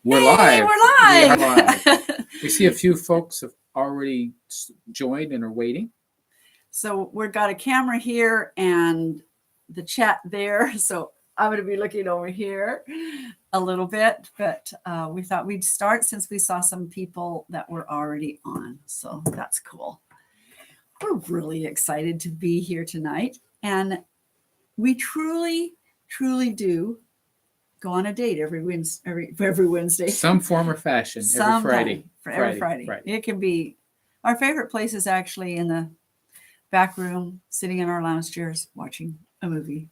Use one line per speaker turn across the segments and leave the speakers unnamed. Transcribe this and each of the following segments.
We're
Hey,
live.
We're live.
We are live. We see a few folks have already joined and are waiting.
So we've got a camera here and the chat there. So I'm going to be looking over here a little bit, but we thought we'd start since we saw some people that were already on. So that's cool. We're really excited to be here tonight. And we truly, truly do go on a date every Wednesday.
Some form or fashion, every Friday.
Every Friday. It can be, our favorite place is actually in the back room, sitting in our lounge chairs, watching a movie.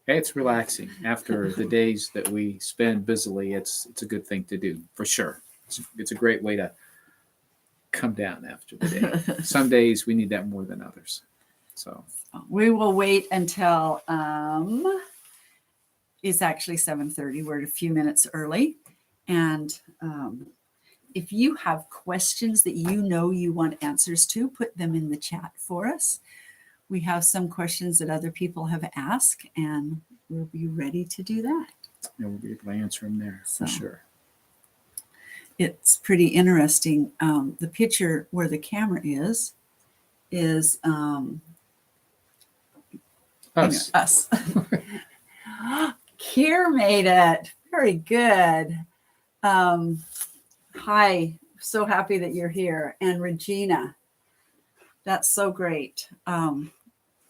It's relaxing. After the days that we spend busily, it's a good thing to do, for sure. It's a great way to come down after the day. Some days we need that more than others. So
we will wait until it's actually 7:30. We're a few minutes early. And if you have questions that you want answers to, put them in the chat for us. We have some questions that other people have asked, and we'll be ready to do that.
And we'll be able to answer them there, for sure.
It's pretty interesting. The picture where the camera is us. Kier made it. Very good. Hi. So happy that you're here. And Regina. That's so great.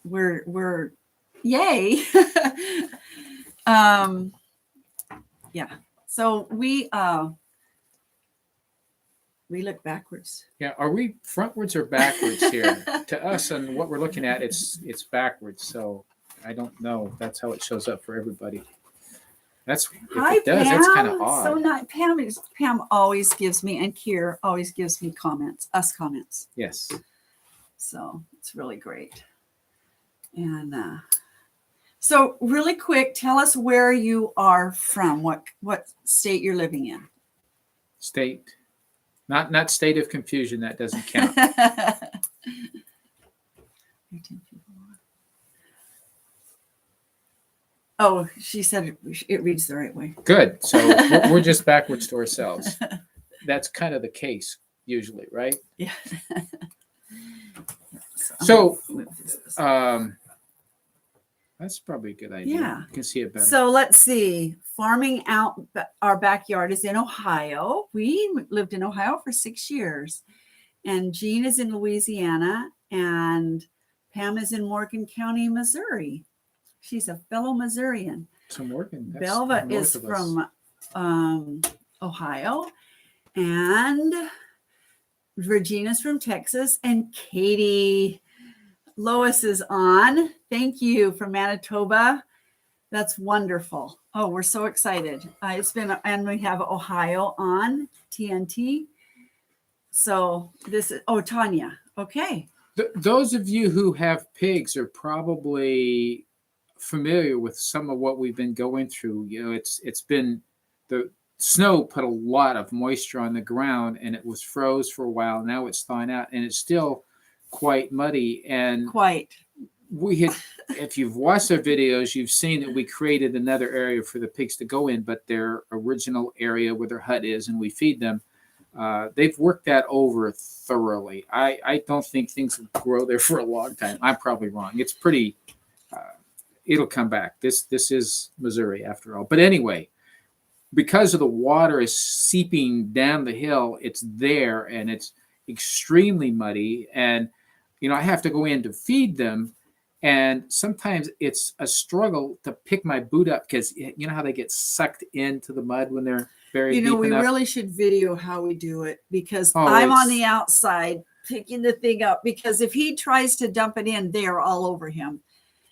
We're yay. Yeah. So we look backwards.
Yeah. Are we frontwards or backwards here? To us, and what we're looking at, it's backwards. So I don't know if that's how it shows up for everybody. That's
Hi,
it does.
Pam.
That's kind of odd.
So not Pam always gives me, and Kier always gives me comments.
Yes.
So it's really great. And so really quick, tell us where you are from. What state you're living in?
State. Not state of confusion. That doesn't count.
Oh, she said it reads the right way.
Good. So we're just backwards to ourselves. That's kind of the case usually, right?
Yeah.
So that's probably a good idea.
Yeah.
You can see it better.
So let's see. Farming out our backyard is in Ohio. We lived in Ohio for 6 years. And Jean is in Louisiana. And Pam is in Morgan County, Missouri. She's a fellow Missourian.
So Morgan.
Belva is from Ohio. And Regina's from Texas. And Katie Lois is on. Thank you from Manitoba. That's wonderful. Oh, we're so excited. And we have Ohio on TNT. So this is, Tanya. Okay.
Those of you who have pigs are probably familiar with some of what we've been going through. You know, it's been, the snow put a lot of moisture on the ground, and it was froze for a while. Now it's thawing out, and it's still quite muddy. And we had, if you've watched our videos, you've seen that we created another area for the pigs to go in, but their original area where their hut is, and we feed them. They've worked that over thoroughly. I don't think things will grow there for a long time. I'm probably wrong. It's pretty, it'll come back. This is Missouri after all. But anyway, because of the water is seeping down the hill, it's there, and it's extremely muddy. And, you know, I have to go in to feed them. And sometimes it's a struggle to pick my boot up because you know how they get sucked into the mud when they're very deep
we
enough?
Really should video how we do it, because I'm on the outside picking the thing up, because if he tries to dump it in, they are all over him.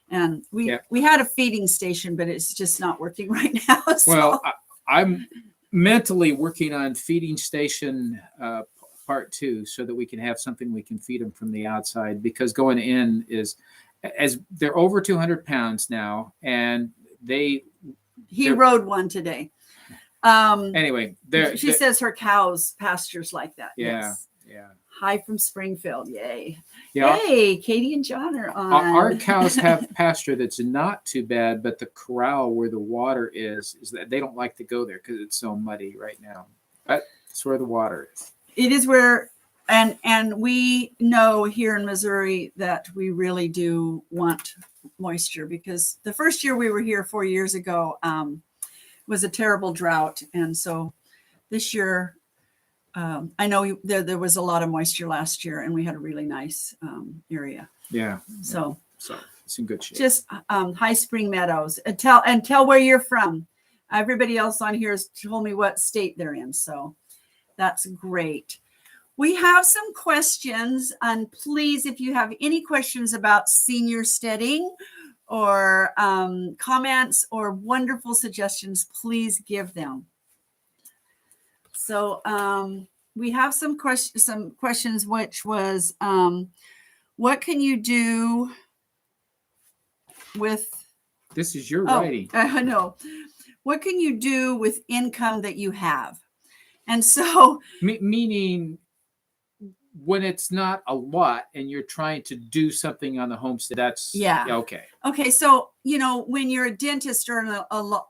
And we had a feeding station, but it's just not working right now. So.
Well, I'm mentally working on feeding station part 2 so that we can have something we can feed them from the outside, because going in is, as they're over 200 pounds now, and he
rode one today.
Anyway,
she says her cows pastures like that.
Yeah,
yes.
yeah.
Hi from Springfield. Yay.
Yeah.
Hey, Katie and John are on.
Our cows have pasture that's not too bad, but the corral where the water is that they don't like to go there because it's so muddy right now. But it's where the water is.
It is where, and we know here in Missouri that we really do want moisture, because the first year we were here 4 years ago was a terrible drought. And so this year, I know there was a lot of moisture last year, and we had a really nice area.
Yeah.
So
it's in good shape.
Just High Spring Meadows. And tell where you're from. Everybody else on here has told me what state they're in. So that's great. We have some questions, and please, if you have any questions about senior steading or comments or wonderful suggestions, please give them. So we have some questions, which was, what can you do with?
This is your writing.
I know. What can you do with income that you have? And so,
meaning when it's not a lot and you're trying to do something on the homestead, that's okay.
Okay, so when you're a dentist or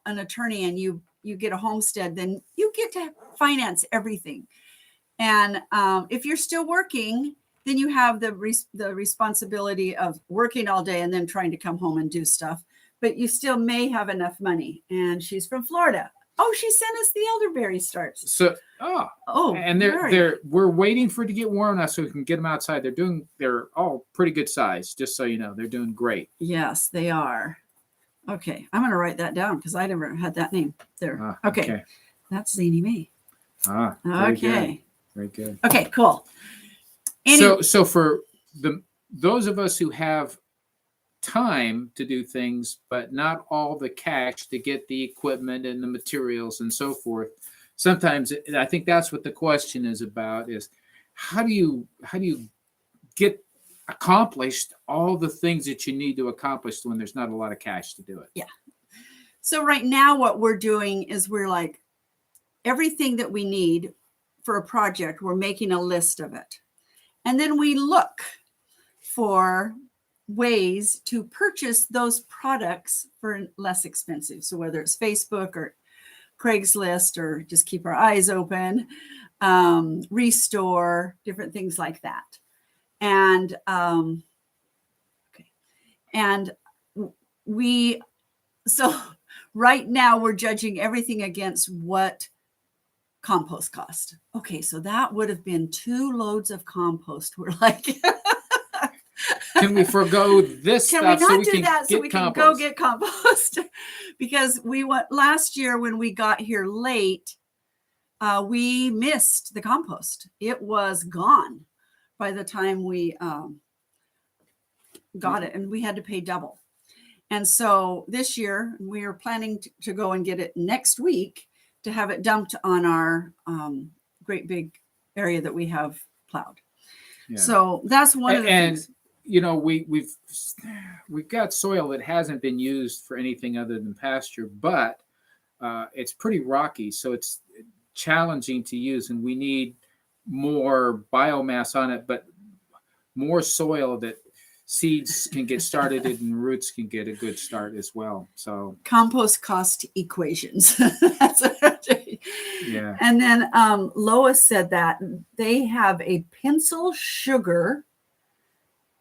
an attorney and you get a homestead, then you get to finance everything. And if you're still working, then you have the responsibility of working all day and then trying to come home and do stuff. But you still may have enough money. And she's from Florida. Oh, she sent us the elderberry starts.
So, and we're waiting for it to get warm enough so we can get them outside. They're all pretty good size, just so you know. They're doing great.
Yes, they are. Okay, I'm going to write that down because I never had that name there. Okay. That's Zany May.
Very good. Very good.
Okay, cool.
So for those of us who have time to do things, but not all the cash to get the equipment and the materials and so forth, sometimes I think that's what the question is about: is how do you get accomplished all the things that you need to accomplish when there's not a lot of cash to do it?
Yeah. So right now what we're doing is we're like, everything that we need for a project, we're making a list of it. And then we look for ways to purchase those products for less expensive. So whether it's Facebook or Craigslist, or just keep our eyes open, Restore, different things like that. And so right now we're judging everything against what compost cost. Okay, so that would have been 2 loads of compost. We're like,
can we forego this stuff so we can
go get compost? Because last year when we got here late, we missed the compost. It was gone by the time we got it, and we had to pay double. And so this year we are planning to go and get it next week to have it dumped on our great big area that we have plowed. Yeah. So that's one of the things.
We've got soil that hasn't been used for anything other than pasture, but it's pretty rocky, so it's challenging to use, and we need more biomass on it, but more soil that seeds can get started and roots can get a good start as well. So
compost cost equations. That's
yeah.
And then Lois said that they have a pencil sugar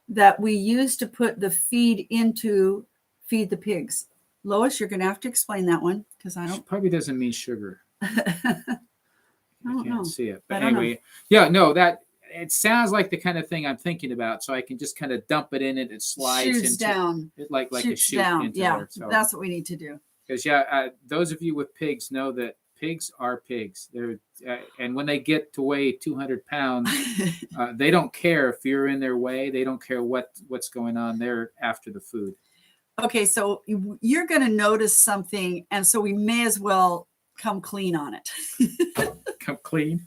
that we use to put the feed the pigs. Lois, you're going to have to explain that one, because I don't.
She probably doesn't mean sugar.
I
can't see it. But anyway, that it sounds like the kind of thing I'm thinking about. So I can just kind of dump it in it. It slides
down.
Like a chute down.
Yeah, so that's what we need to do.
Because those of you with pigs know that pigs are pigs. And when they get to weigh 200 pounds, they don't care if you're in their way. They don't care what's going on. They're after the food.
Okay, so you're going to notice something, and so we may as well come clean on it.
Come clean?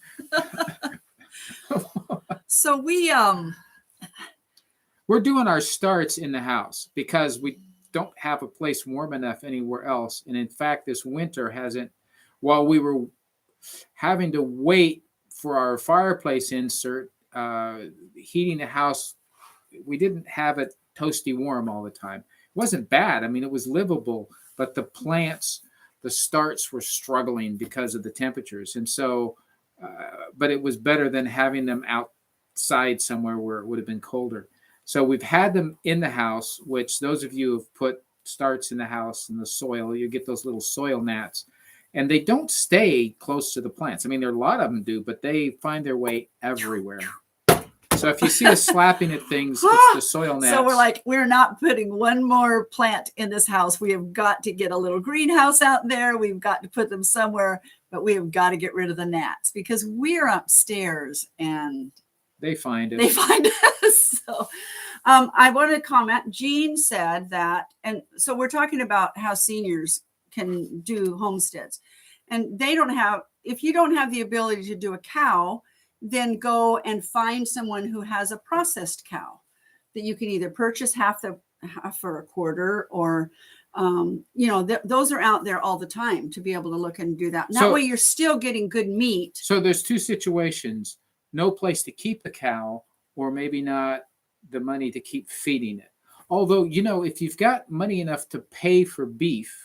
So
we're doing our starts in the house because we don't have a place warm enough anywhere else. And in fact, this winter while we were having to wait for our fireplace insert, heating the house, we didn't have it toasty warm all the time. It wasn't bad. I mean, it was livable, but the plants, the starts were struggling because of the temperatures. And so, but it was better than having them outside somewhere where it would have been colder. So we've had them in the house, which those of you who have put starts in the house in the soil, you get those little soil gnats, and they don't stay close to the plants. I mean, there are a lot of them do, but they find their way everywhere. So if you see us slapping at things, it's the soil gnats.
So we're like, we're not putting one more plant in this house. We have got to get a little greenhouse out there. We've got to put them somewhere, but we have got to get rid of the gnats because we're upstairs and
they find it.
They find us. So I wanted to comment. Jean said that, and so we're talking about how seniors can do homesteads, and they don't have, if you don't have the ability to do a cow, then go and find someone who has a processed cow that you can either purchase half for a quarter, or those are out there all the time to be able to look and do that. And that way you're still getting good meat.
So there's two situations: no place to keep the cow, or maybe not the money to keep feeding it. Although, if you've got money enough to pay for beef,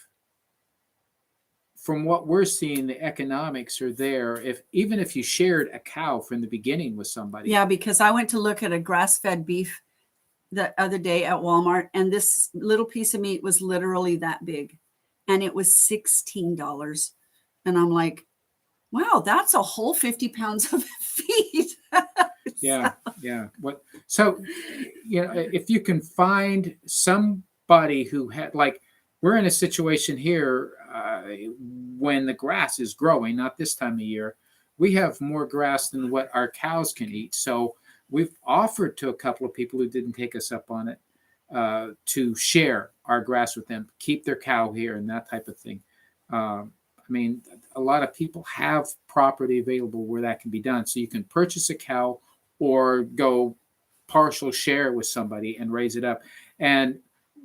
from what we're seeing, the economics are there. Even if you shared a cow from the beginning with somebody.
Yeah, because I went to look at a grass-fed beef the other day at Walmart, and this little piece of meat was literally that big, and it was $16. And I'm like, wow, that's a whole 50 pounds of feed.
Yeah. So, if you can find somebody who had, like, we're in a situation here when the grass is growing, not this time of year, we have more grass than what our cows can eat. So we've offered to a couple of people who didn't take us up on it to share our grass with them, keep their cow here and that type of thing. I mean, a lot of people have property available where that can be done. So you can purchase a cow or go partial share with somebody and raise it up. And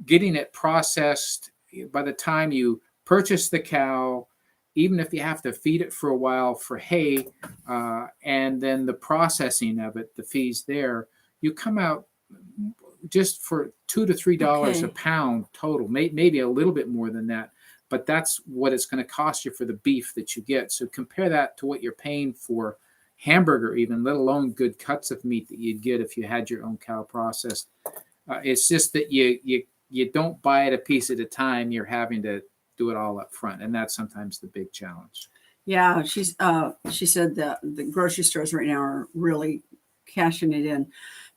getting it processed, by the time you purchase the cow, even if you have to feed it for a while for hay, and then the processing of it, the fees there, you come out just for $2 to $3 a pound total, maybe a little bit more than that. But that's what it's going to cost you for the beef that you get. So compare that to what you're paying for hamburger, even, let alone good cuts of meat that you'd get if you had your own cow processed. It's just that you don't buy it a piece at a time. You're having to do it all up front, and that's sometimes the big challenge.
Yeah, she said that the grocery stores right now are really cashing it in.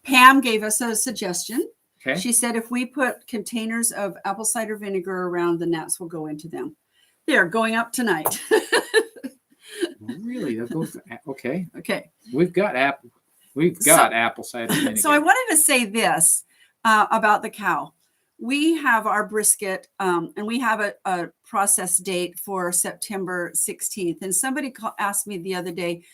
Pam gave us a suggestion.
Okay.
She said if we put containers of apple cider vinegar around, the gnats will go into them. They're going up tonight.
Really? Okay.
Okay.
We've got apple cider vinegar.
So I wanted to say this about the cow. We have our brisket, and we have a process date for September 16th. And somebody asked me the other day,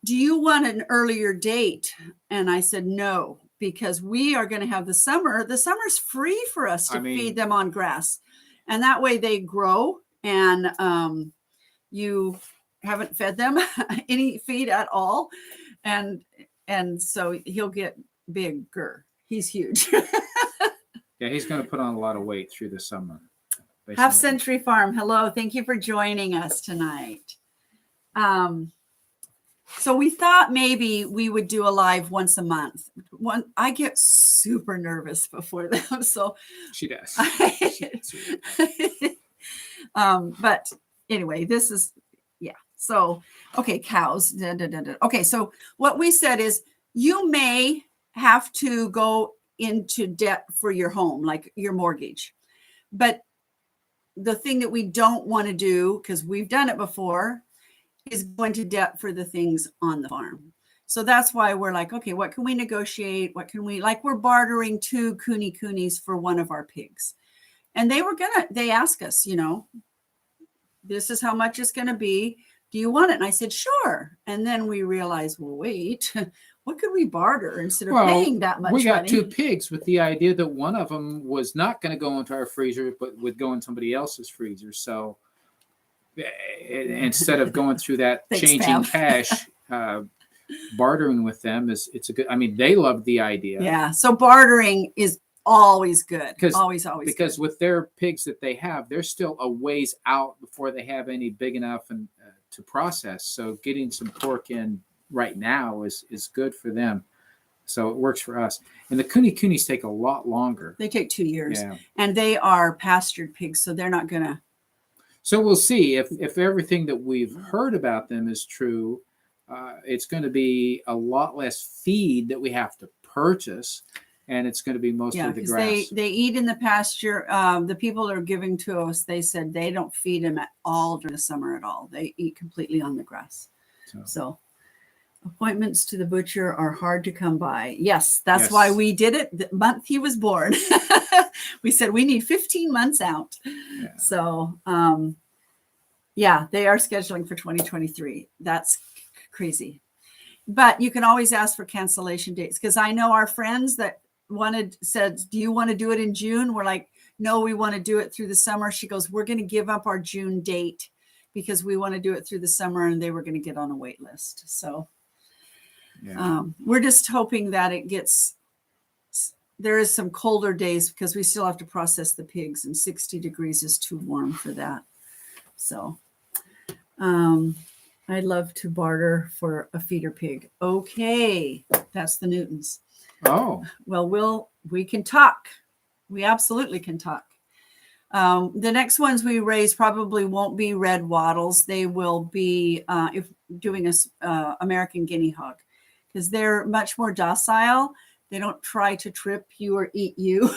do you want an earlier date? And I said, no, because we are going to have the summer. The summer's free for us to feed them on grass. And that way they grow, and you haven't fed them any feed at all. And so he'll get bigger. He's huge.
Yeah, he's going to put on a lot of weight through the summer.
Half Century Farm, hello. Thank you for joining us tonight. So we thought maybe we would do a live once a month. I get super nervous before them, so
she does.
But anyway, this is So okay, cows. Okay, so what we said is you may have to go into debt for your home, like your mortgage. But the thing that we don't want to do, because we've done it before, is go into debt for the things on the farm. So that's why we're like, okay, what can we negotiate? What can we, like, we're bartering 2 coonies for one of our pigs. And they asked us, this is how much it's going to be. Do you want it? And I said, sure. And then we realized, well, wait, what could we barter instead of paying that much money?
We got 2 pigs with the idea that one of them was not going to go into our freezer, but would go in somebody else's freezer. So instead of going through that changing cash, bartering with them it's a good. I mean, they love the idea.
Yeah. So bartering is always good. Always
because
good.
with their pigs that they have, they're still a ways out before they have any big enough and to process. So getting some pork in right now is good for them. So it works for us. And the Kunis take a lot longer.
They take 2 years.
Yeah.
And they are pastured pigs, so they're not going to.
So we'll see if everything that we've heard about them is true. It's going to be a lot less feed that we have to purchase, and it's going to be mostly the grass.
They eat in the pasture. The people that are giving to us, they said they don't feed them at all during the summer at all. They eat completely on the grass. So appointments to the butcher are hard to come by. Yes, that's why we did it the month he was born. We said we need 15 months out. Yeah. So, they are scheduling for 2023. That's crazy. But you can always ask for cancellation dates, because I know our friends that said, do you want to do it in June? We're like, no, we want to do it through the summer. She goes, we're going to give up our June date because we want to do it through the summer, and they were going to get on a wait list. So we're just hoping that there is some colder days, because we still have to process the pigs, and 60 degrees is too warm for that. So I'd love to barter for a feeder pig. Okay. That's the Newtons.
Oh,
well, we can talk. We absolutely can talk. The next ones we raise probably won't be red wattles. They will be doing a American guinea hog, because they're much more docile. They don't try to trip you or eat you.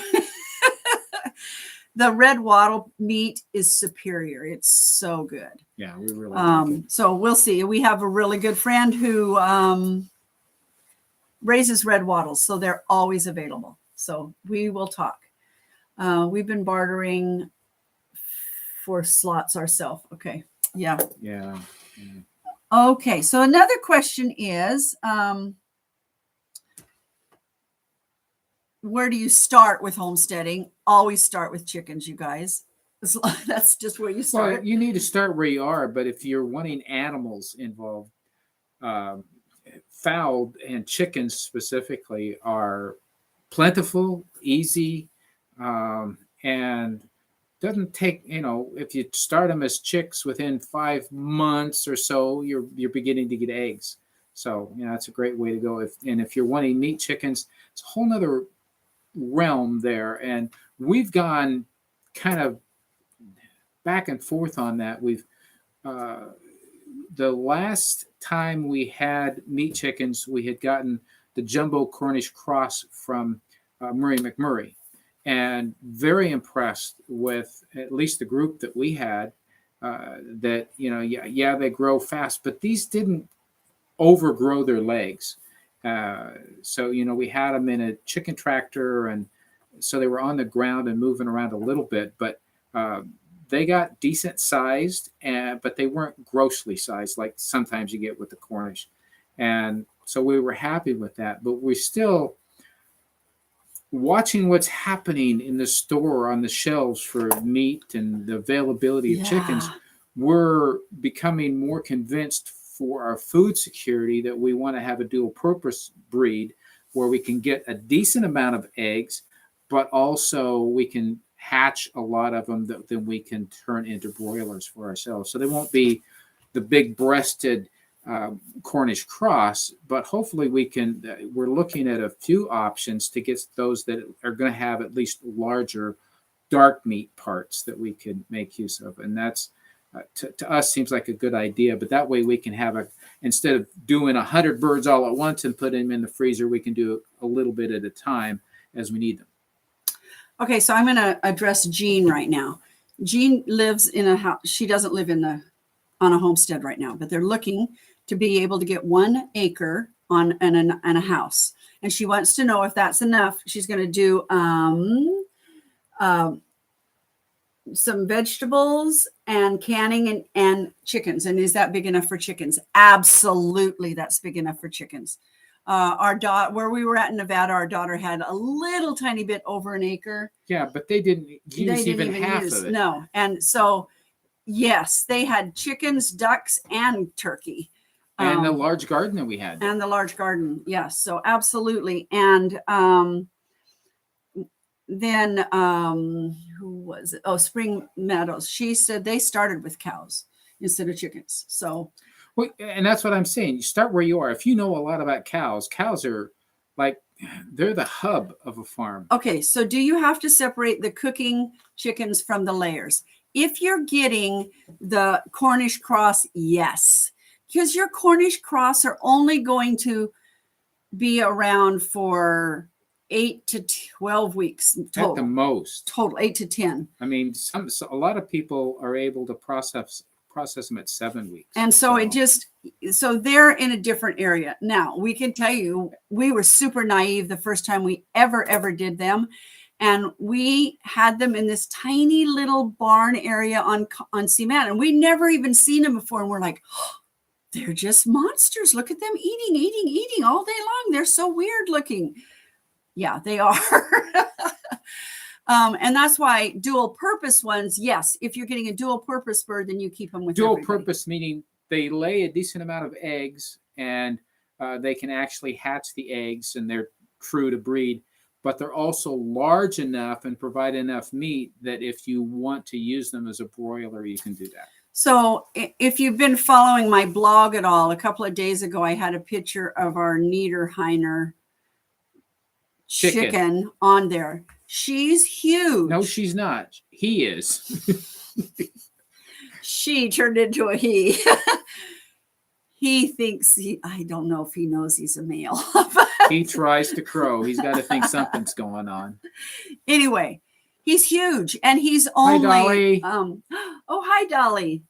The red wattle meat is superior. It's so good.
Yeah, we really like it.
So we'll see. We have a really good friend who raises red wattles, so they're always available. So we will talk. We've been bartering for slots ourselves. Okay. Yeah.
Yeah.
Okay. So another question is, where do you start with homesteading? Always start with chickens, you guys. That's just where you start.
Well, you need to start where you are, but if you're wanting animals involved, fowl and chickens specifically are plentiful, easy, and doesn't take, if you start them as chicks, within 5 months or so, you're beginning to get eggs. So, that's a great way to go. If you're wanting meat chickens, it's a whole nother realm there. And we've gone kind of back and forth on that. We've, the last time we had meat chickens, we had gotten the jumbo Cornish cross from Murray McMurray, and very impressed with at least the group that we had, that, they grow fast, but these didn't overgrow their legs. So, we had them in a chicken tractor, and so they were on the ground and moving around a little bit, but they got decent sized, but they weren't grossly sized like sometimes you get with the Cornish. And so we were happy with that, but we're still watching what's happening in the store on the shelves for meat and the availability of chickens. We're becoming more convinced for our food security that we want to have a dual purpose breed where we can get a decent amount of eggs, but also we can hatch a lot of them that then we can turn into broilers for ourselves. So they won't be the big breasted Cornish cross, but hopefully we're looking at a few options to get those that are going to have at least larger dark meat parts that we can make use of. And that's, to us, seems like a good idea, but that way we can have instead of doing 100 birds all at once and put them in the freezer, we can do a little bit at a time as we need them.
Okay, so I'm going to address Jean right now. Jean lives in a house. She doesn't live on a homestead right now, but they're looking to be able to get 1 acre on a house, and she wants to know if that's enough. She's going to do some vegetables and canning and chickens. And is that big enough for chickens? Absolutely, that's big enough for chickens. Our daughter, where we were at in Nevada, our daughter had a little tiny bit over 1 acre.
Yeah, but they didn't use even half of it.
No, and so yes, they had chickens, ducks, and turkey.
And the large garden that we had.
And the large garden. Yes. So absolutely. And then who was it? Oh, Spring Meadows. She said they started with cows instead of chickens. So,
well, and that's what I'm saying. You start where you are. If you know a lot about cows, cows are like, they're the hub of a farm.
okay. So do you have to separate the cooking chickens from the layers? If you're getting the Cornish cross, yes, because your Cornish cross are only going to be around for 8 to 12 weeks total.
At the most.
Total 8 to 10.
I mean, a lot of people are able to process them at 7 weeks.
And so so they're in a different area. Now, we can tell you, we were super naive the first time we ever did them. And we had them in this tiny little barn area on cement. And we never even seen them before. And we're like, oh, they're just monsters. Look at them eating all day long. They're so weird looking. Yeah, they are. And that's why dual purpose ones, yes, if you're getting a dual purpose bird, then you keep them with
dual
everybody.
Purpose, meaning they lay a decent amount of eggs and they can actually hatch the eggs and they're true to breed, but they're also large enough and provide enough meat that if you want to use them as a broiler, you can do that.
So if you've been following my blog at all, a couple of days ago, I had a picture of our Niederheiner chicken on there. She's huge.
No, she's not. He is.
She turned into a he. He thinks I don't know if he knows he's a male.
He tries to crow. He's got to think something's going on.
Anyway, he's huge and he's only.
Hi, Dolly.
Oh, hi, Dolly.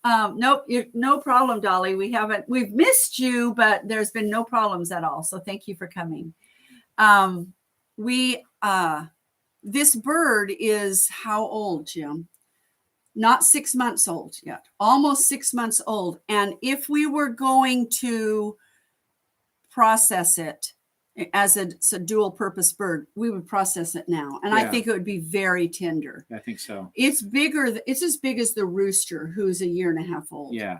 Nope, no problem, Dolly. We've missed you, but there's been no problems at all. So thank you for coming. This bird is how old, Jim? Not 6 months old yet, almost 6 months old. And if we were going to process it as a dual purpose bird, we would process it now. And I think it would be very tender.
I think so.
It's bigger. It's as big as the rooster, who's a 1.5 years old.
Yeah.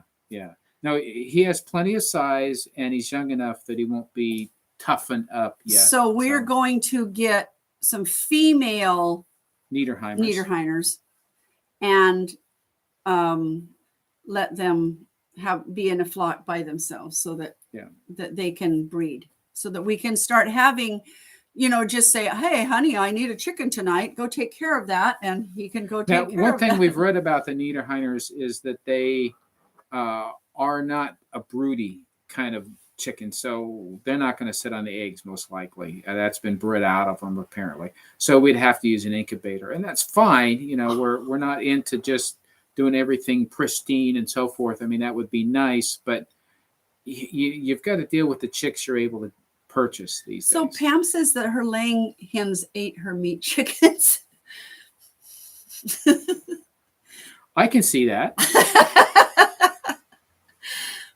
No, he has plenty of size and he's young enough that he won't be toughened up yet.
So we're going to get some female Niederheiners and let them be in a flock by themselves so that they can breed, so that we can start having, just say, hey, honey, I need a chicken tonight. Go take care of that. And he can go take care of that.
One thing we've read about the Niederheiners is that they are not a broody kind of chicken, so they're not going to sit on the eggs most likely. That's been bred out of them apparently. So we'd have to use an incubator, and that's fine. We're not into just doing everything pristine and so forth. I mean, that would be nice, but you've got to deal with the chicks you're able to purchase these days.
So Pam says that her laying hens ate her meat chickens.
I can see that.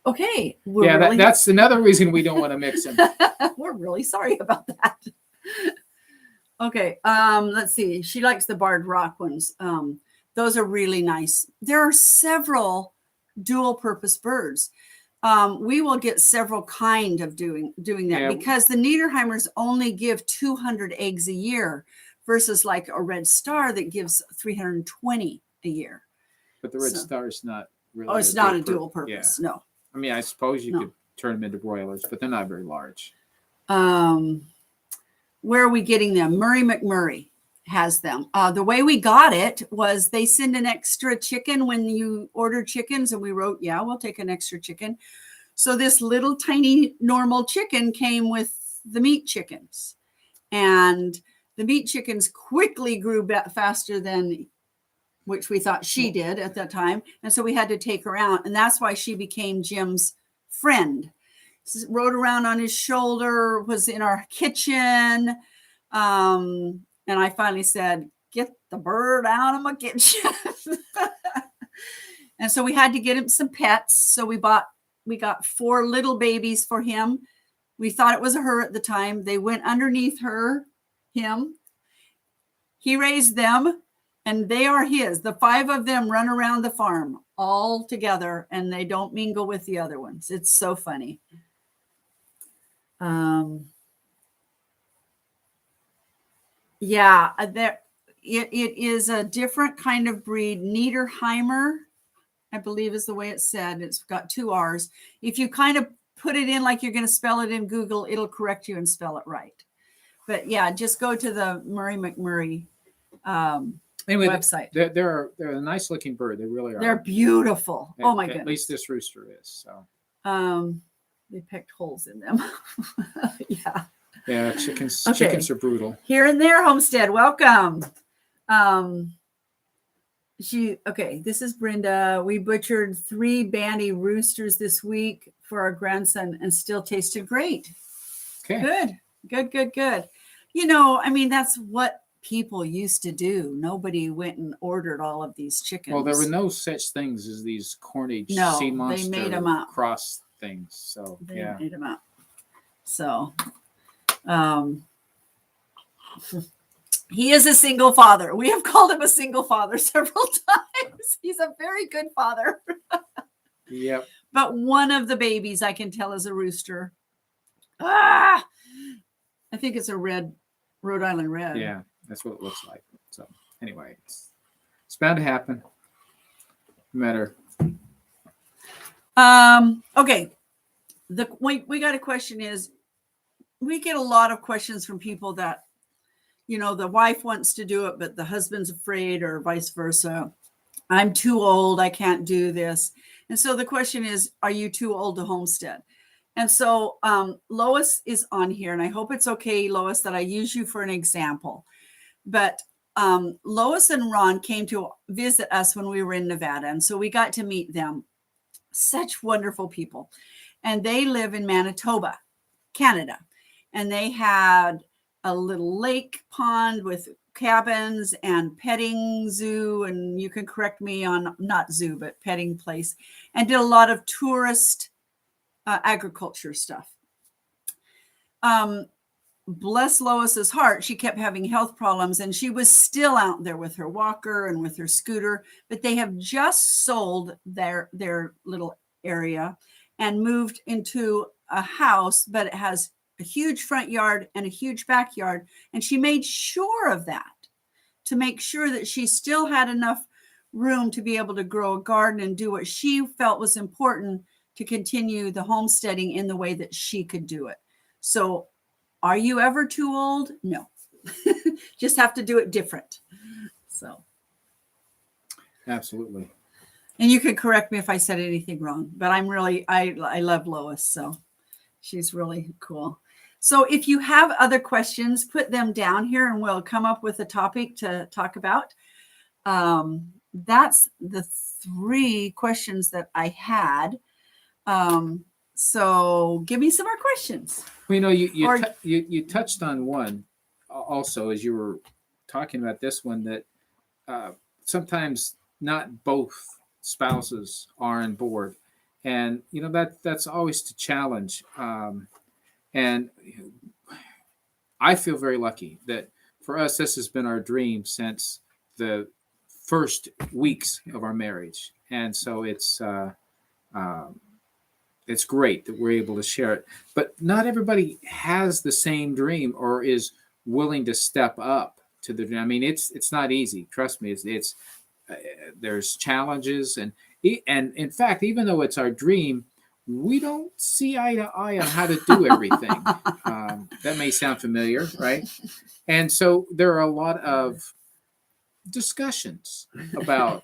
Okay.
That's another reason we don't want to mix them.
We're really sorry about that. Okay. Let's see. She likes the barred rock ones. Those are really nice. There are several dual purpose birds. We will get several kind of doing that because the Niederheimers only give 200 eggs a year versus like a red star that gives 320 a year.
But the red star is not really.
Oh, it's not a dual purpose. No.
I mean, I suppose you could turn them into broilers, but they're not very large.
Where are we getting them? Murray McMurray has them. The way we got it was they send an extra chicken when you order chickens, and we wrote, yeah, we'll take an extra chicken. So this little tiny normal chicken came with the meat chickens, and the meat chickens quickly grew faster than which we thought she did at that time. And so we had to take her out. And that's why she became Jim's friend. Rode around on his shoulder, was in our kitchen. And I finally said, get the bird out of my kitchen. And so we had to get him some pets. So we got 4 little babies for him. We thought it was a her at the time. They went underneath him. He raised them. And they are his. The 5 of them run around the farm all together, and they don't mingle with the other ones. It's so funny. Yeah, it is a different kind of breed. Niederheimer, I believe is the way it's said. It's got 2 R's. If you kind of put it in like you're going to spell it in Google, it'll correct you and spell it right. But yeah, just go to the Murray McMurray website.
They're a nice looking bird. They really are.
They're beautiful. Oh my goodness.
At least this rooster is. So
they picked holes in them. Yeah.
Yeah, chickens are brutal.
Here and there, Homestead. Welcome. This is Brenda. We butchered 3 bandy roosters this week for our grandson and still tasted great.
Okay.
Good. You know, I mean, that's what people used to do. Nobody went and ordered all of these chickens.
Well, there were no such things as these Cornish sea monster
they made them up.
Cross things. So
They made them up. So he is a single father. We have called him a single father several times. He's a very good father.
Yep.
But one of the babies I can tell is a rooster. I think it's a Rhode Island red.
Yeah, that's what it looks like. So anyway, it's bound to happen. No matter.
Okay. We got a question is, we get a lot of questions from people that, you know, the wife wants to do it, but the husband's afraid, or vice versa. I'm too old. I can't do this. And so the question is, are you too old to homestead? And so Lois is on here, and I hope it's okay, Lois, that I use you for an example. But Lois and Ron came to visit us when we were in Nevada, and so we got to meet them. Such wonderful people. And they live in Manitoba, Canada. And they had a little lake pond with cabins and petting zoo, and you can correct me on not zoo, but petting place, and did a lot of tourist agriculture stuff. Bless Lois's heart, she kept having health problems, and she was still out there with her walker and with her scooter, but they have just sold their little area and moved into a house, but it has a huge front yard and a huge backyard. And she made sure of that, to make sure that she still had enough room to be able to grow a garden and do what she felt was important to continue the homesteading in the way that she could do it. So are you ever too old? No. Just have to do it different. So.
Absolutely.
And you can correct me if I said anything wrong, but I love Lois. So she's really cool. So if you have other questions, put them down here and we'll come up with a topic to talk about. That's the 3 questions that I had. So give me some more questions.
Well, you know, you touched on one also as you were talking about this one, that sometimes not both spouses are on board, and you know that's always the challenge. And I feel very lucky that for us, this has been our dream since the first weeks of our marriage, and so it's great that we're able to share it. But not everybody has the same dream or is willing to step up to the dream. I mean, it's not easy. Trust me. It's there's challenges, and in fact, even though it's our dream, we don't see eye to eye on how to do everything. That may sound familiar, right? And so there are a lot of discussions about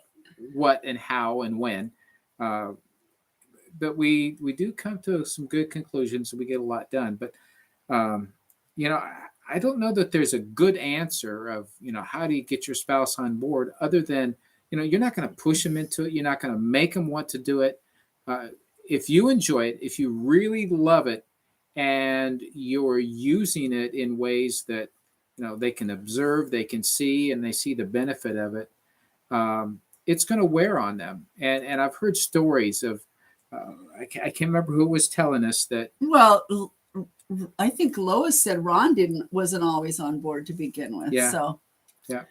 what and how and when. But we do come to some good conclusions, and we get a lot done. But you know, I don't know that there's a good answer of, you know, how do you get your spouse on board, other than, you know, you're not going to push them into it. You're not going to make them want to do it. If you enjoy it, if you really love it, and you're using it in ways that, you know, they can observe, they can see, and they see the benefit of it, it's going to wear on them. And I've heard stories of, I can't remember who was telling us that.
Well, I think Lois said Ron wasn't always on board to begin with.
Yeah.
So,
yeah.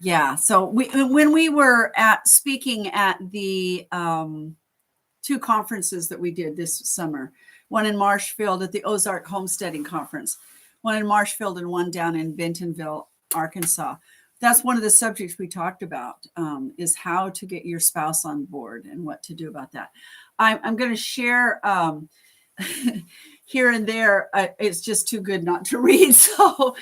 Yeah. So when we were speaking at the 2 conferences that we did this summer, one in Marshfield at the Ozark Homesteading Conference, one in Marshfield and one down in Bentonville, Arkansas. That's one of the subjects we talked about, is how to get your spouse on board and what to do about that. I'm going to share here and there. It's just too good not to read. So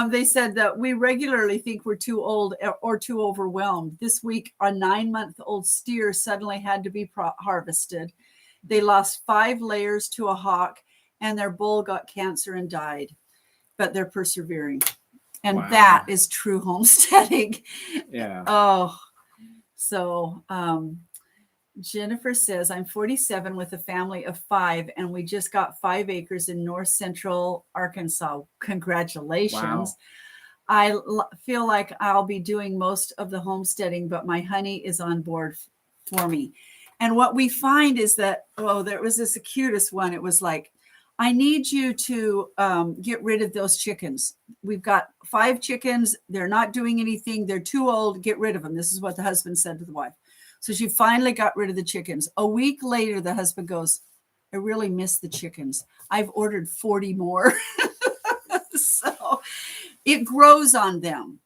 they said that we regularly think we're too old or too overwhelmed. This week, a 9-month-old steer suddenly had to be harvested. They lost 5 layers to a hawk, and their bull got cancer and died, but they're persevering. And
Wow.
that is true homesteading.
Yeah.
Oh, so Jennifer says, I'm 47 with a family of 5, and we just got 5 acres in north central Arkansas. Congratulations. Wow. I feel like I'll be doing most of the homesteading, but my honey is on board for me. And what we find is that, there was this the cutest one. It was like, I need you to get rid of those chickens. We've got 5 chickens. They're not doing anything. They're too old. Get rid of them. This is what the husband said to the wife. So she finally got rid of the chickens. A week later, the husband goes, I really miss the chickens. I've ordered 40 more. So it grows on them.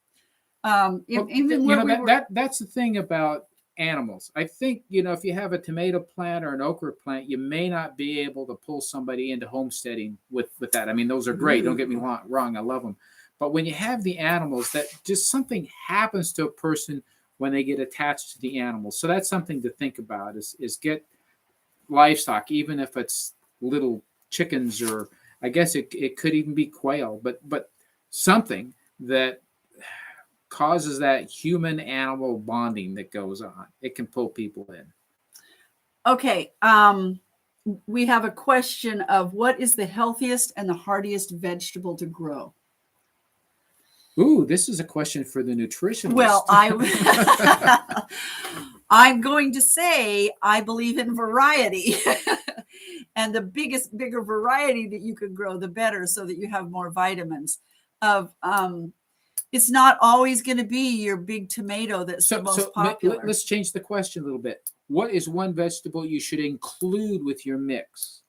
That's the thing about animals. I think, if you have a tomato plant or an okra plant, you may not be able to pull somebody into homesteading with that. I mean, those are great. Don't get me wrong. I love them. But when you have the animals, that just something happens to a person when they get attached to the animals. So that's something to think about is get livestock, even if it's little chickens, or I guess it could even be quail, but something that causes that human animal bonding that goes on. It can pull people in.
Okay. We have a question of what is the healthiest and the heartiest vegetable to grow?
Ooh, this is a question for the nutritionist.
Well, I'm going to say I believe in variety. And the bigger variety that you can grow, the better, so that you have more vitamins. It's not always going to be your big tomato that's the most popular.
Let's change the question a little bit. What is one vegetable you should include with your mix?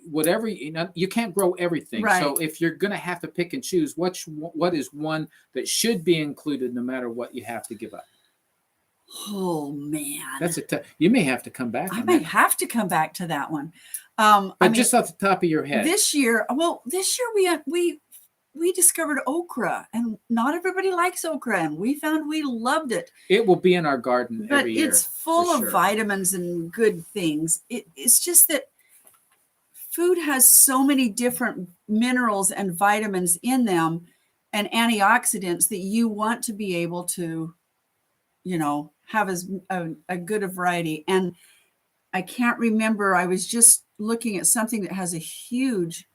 Whatever, you can't grow everything. Right. So if you're going to have to pick and choose, what is one that should be included no matter what you have to give up?
Oh, man.
That's you may have to come back.
I might have to come back to that one.
But just off the top of your head.
This year we discovered okra, and not everybody likes okra, and we found we loved it.
It will be in our garden every year.
But it's full of vitamins and good things. It's just that food has so many different minerals and vitamins in them and antioxidants that you want to be able to, have a good a variety. And I can't remember. I was just looking at something that has a huge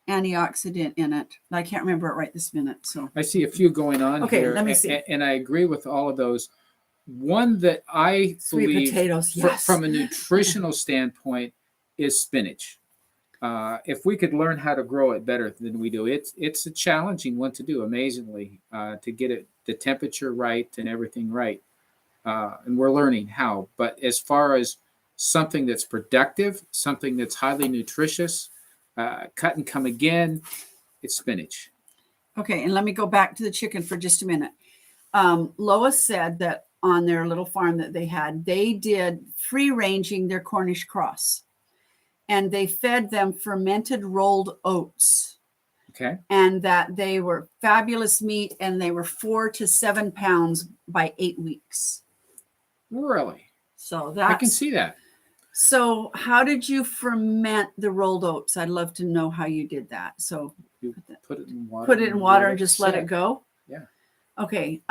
antioxidant in it. I can't remember it right this minute. So
I see a few going on here.
Okay, let me see.
And I agree with all of those. One that I believe
potatoes, yes.
from a nutritional standpoint is spinach. If we could learn how to grow it better than we do, it's a challenging one to do, amazingly, to get it the temperature right and everything right. And we're learning how. But as far as something that's productive, something that's highly nutritious, cut and come again, it's spinach.
Okay, and let me go back to the chicken for just a minute. Lois said that on their little farm that they did free ranging their Cornish cross. And they fed them fermented rolled oats.
Okay.
And that they were fabulous meat, and they were 4 to 7 pounds by 8 weeks.
Really?
So
I can see that.
So how did you ferment the rolled oats? I'd love to know how you did that. So
you put it in water.
Put it in water and just let it go?
Yeah.
Okay.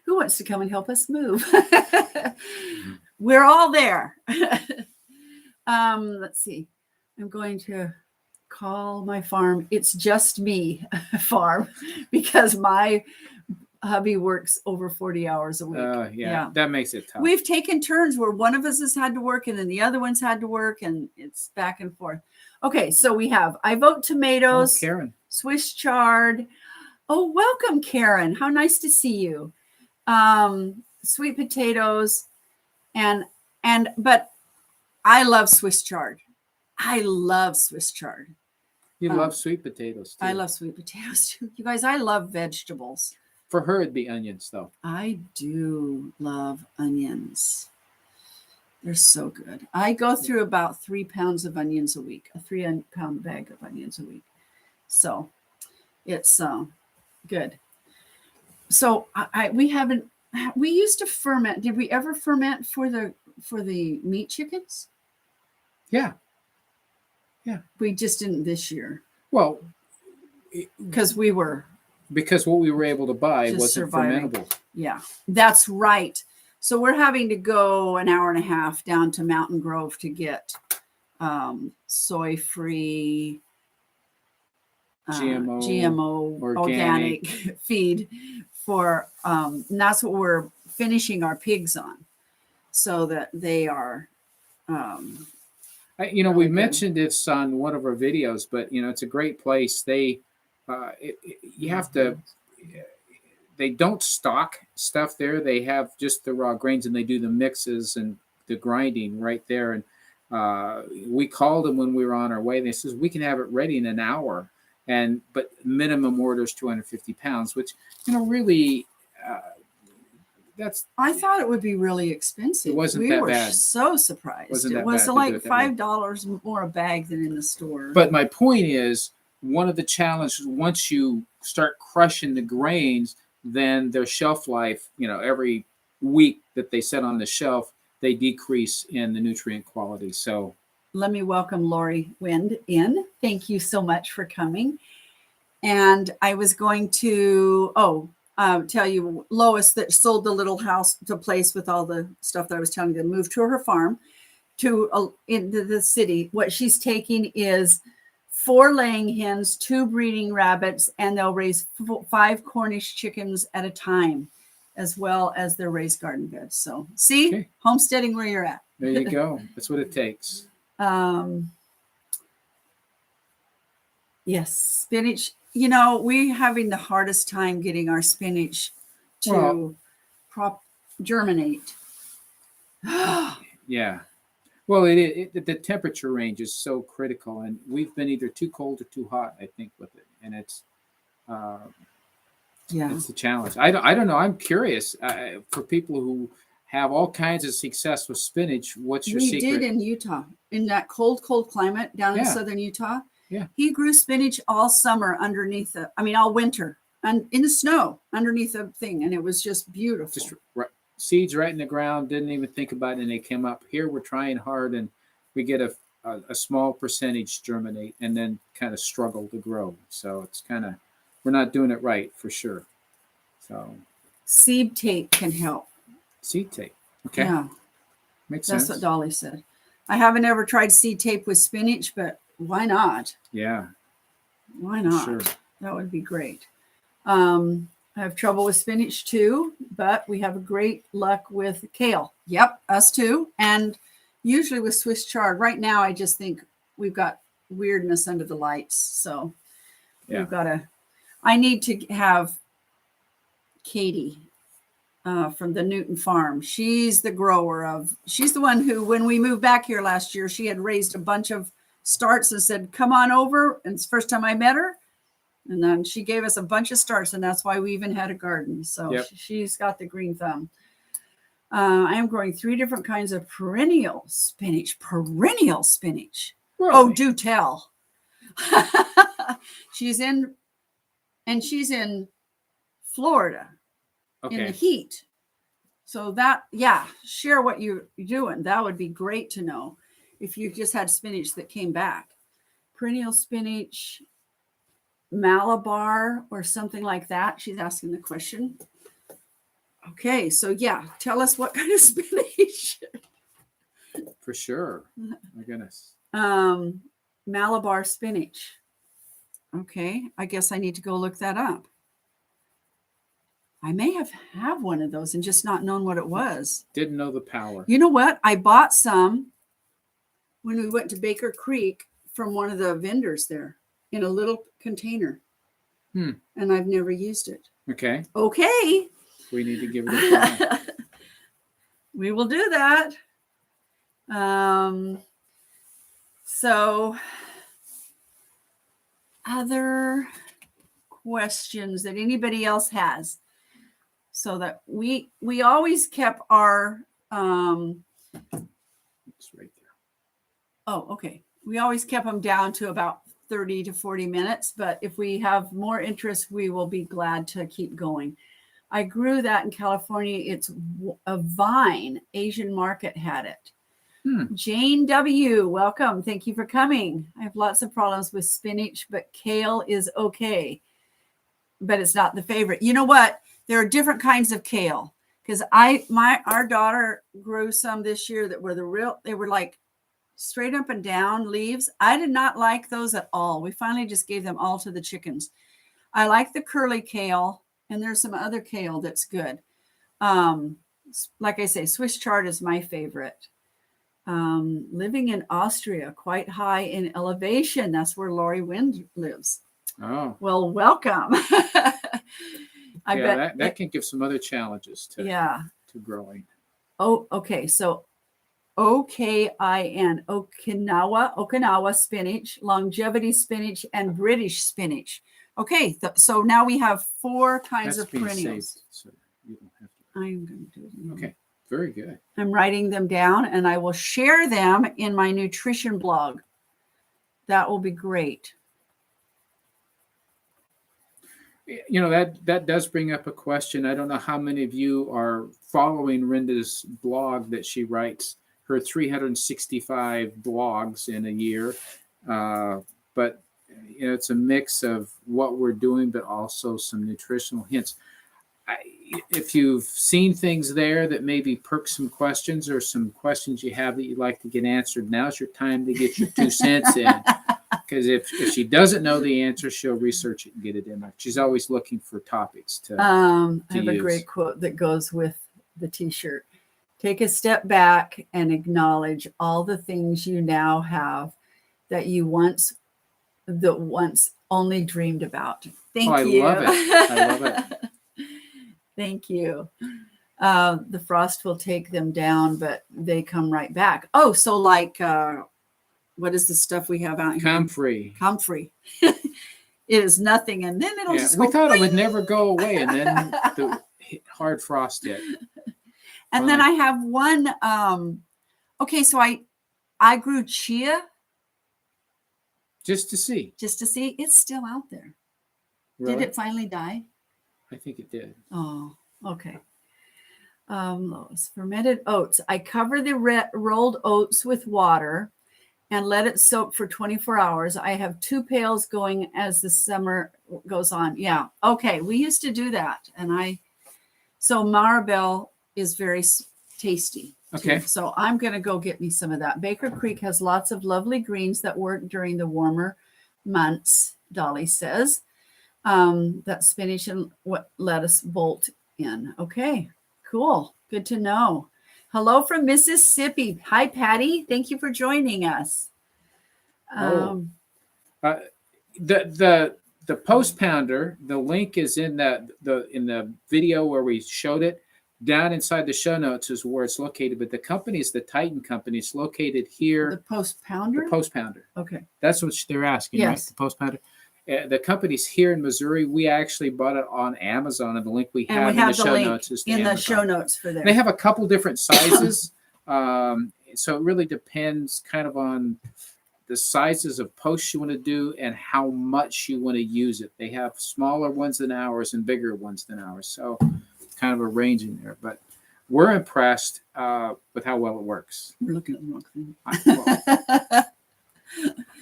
Who wants to come and help us move? We're all there. Let's see. I'm going to call my farm It's Just Me farm, because my hubby works over 40 hours a week.
Yeah, that makes it tough.
We've taken turns where one of us has had to work and then the other one's had to work, and it's back and forth. Okay, so we have I vote
Oh,
tomatoes,
Karen.
Swiss chard. Oh, welcome, Karen. How nice to see you. Sweet potatoes, but I love Swiss chard. I love Swiss chard.
You love sweet potatoes too.
I love sweet potatoes too. You guys, I love vegetables.
For her, it'd be onions, though.
I do love onions. They're so good. I go through about 3 pounds of onions a week, a 3-pound bag of onions a week. So it's good. So we used to ferment. Did we ever ferment for the meat chickens?
Yeah.
We just didn't this year.
Well,
because what
we were able to buy
just
wasn't
surviving.
fermentable.
Yeah, that's right. So we're having to go an hour and a half down to Mountain Grove to get soy-free, GMO organic feed for, and that's what we're finishing our pigs on, so that they are.
We
really good.
mentioned this on one of our videos, but it's a great place. They, you have to. They don't stock stuff there. They have just the raw grains, and they do the mixes and the grinding right there. And we called them when we were on our way. They says we can have it ready in an hour, but minimum order is 250 pounds, which really.
I thought it would be really expensive.
It wasn't
we
that
were
bad.
so surprised. It was like $5 more a bag than in the store.
But my point is, one of the challenges, once you start crushing the grains, then their shelf life, every week that they set on the shelf, they decrease in the nutrient quality. So
let me welcome Lori Wind in. Thank you so much for coming. And I was going to, tell you, Lois that sold the little house, the place with all the stuff that I was telling you to move to her farm into the city. What she's taking is 4 laying hens, 2 breeding rabbits, and they'll raise 5 Cornish chickens at a time, as well as their raised garden beds. So see, homesteading where you're at.
There you go. That's what it takes.
Yes, spinach. We're having the hardest time getting our spinach to germinate.
Yeah. Well, the temperature range is so critical, and we've been either too cold or too hot, I think, with it, and it's the challenge. I don't know. I'm curious for people who have all kinds of success with spinach. What's your secret?
We did in Utah, in that cold climate down in southern Utah.
Yeah.
He grew spinach all summer underneath all winter, and in the snow underneath the thing, and it was just beautiful.
Just seeds right in the ground, didn't even think about it, and they came up. Here we're trying hard, and we get a small percentage germinate and then kind of struggle to grow. So it's we're not doing it right for sure. So
seed tape can help.
Seed tape. Okay.
Yeah.
Makes sense.
That's what Dolly said. I haven't ever tried seed tape with spinach, but why not?
Yeah.
Why not?
Sure.
That would be great. I have trouble with spinach too, but we have a great luck with kale. Yep, us too. And usually with Swiss chard. Right now, I just think we've got weirdness under the lights. So I need to have Katie from the Newton farm. She's the one who, when we moved back here last year, she had raised a bunch of starts and said, come on over. And it's the first time I met her. And then she gave us a bunch of starts, and that's why we even had a garden. So she's got the green thumb. I am growing 3 different kinds of perennial spinach. Really? Oh, do tell. She's in Florida in the heat. So share what you're doing. That would be great to know if you just had spinach that came back. Perennial spinach, Malabar or something like that. She's asking the question. Okay, so tell us what kind of spinach.
For sure. My goodness.
Malabar spinach. Okay, I guess I need to go look that up. I may have one of those and just not known what it was.
Didn't know the power.
You know what? I bought some when we went to Baker Creek from one of the vendors there in a little container.
And
I've never used it.
Okay.
Okay.
We need to give it a try.
We will do that. So other questions that anybody else has, so that we always kept our
It's right there.
oh, okay. We always kept them down to about 30 to 40 minutes, but if we have more interest, we will be glad to keep going. I grew that in California. It's a vine. Asian market had it. Jane W., welcome. Thank you for coming. I have lots of problems with spinach, but kale is okay. But it's not the favorite. You know what? There are different kinds of kale. Because our daughter grew some this year that were they were like straight up and down leaves. I did not like those at all. We finally just gave them all to the chickens. I like the curly kale, and there's some other kale that's good. Like I say, Swiss chard is my favorite. Living in Austria, quite high in elevation. That's where Lori Wind lives.
Oh.
Well, welcome. I bet
that can give some other challenges to growing.
Oh, okay. So OKIN, Okinawa spinach, longevity spinach, and British spinach. Okay, so now we have 4 kinds of perennials.
Saved, so you don't have to.
I'm going to do it again.
Okay, very good.
I'm writing them down, and I will share them in my nutrition blog. That will be great.
You know, that does bring up a question. I don't know how many of you are following Rhenda's blog that she writes, her 365 blogs in a year. But you know, it's a mix of what we're doing, but also some nutritional hints. If you've seen things there that maybe perk some questions or some questions you have that you'd like to get answered, now's your time to get your 2 cents in. Because if she doesn't know the answer, she'll research it and get it in there. She's always looking for topics to
I have
use.
a great quote that goes with the t-shirt. Take a step back and acknowledge all the things you now have that you once only dreamed about. Thank you.
I love it. I love it.
Thank you. The frost will take them down, but they come right back. Oh, so like what is the stuff we have out here?
Comfrey.
It is nothing, and then it'll just
we
go
thought it would never go away, and then the hard frost hit.
And then I have one. Okay, so I grew chia
just to see.
It's still out there.
Really?
Did it finally die?
I think it did.
Oh, okay. Lois, fermented oats. I cover the rolled oats with water and let it soak for 24 hours. I have 2 pails going as the summer goes on. Yeah. Okay. We used to do that. So Maribel is very tasty.
Okay.
Too. So I'm going to go get me some of that. Baker Creek has lots of lovely greens that work during the warmer months, Dolly says. That spinach and lettuce bolt in. Okay. Cool. Good to know. Hello from Mississippi. Hi, Patty. Thank you for joining us.
The post pounder, the link is in the video where we showed it. Down inside the show notes is where it's located, but the company is the Titan company. It's located here.
The post pounder?
The post pounder.
Okay.
That's what they're asking,
yes.
Right? The post pounder. The company's here in Missouri. We actually bought it on Amazon, and the link we have in the show notes is
in the show notes for there.
They have a couple different sizes, so it really depends kind of on the sizes of posts you want to do and how much you want to use it. They have smaller ones than ours and bigger ones than ours, so kind of a range in there. But we're impressed with how well it works.
We're looking at the wrong thing.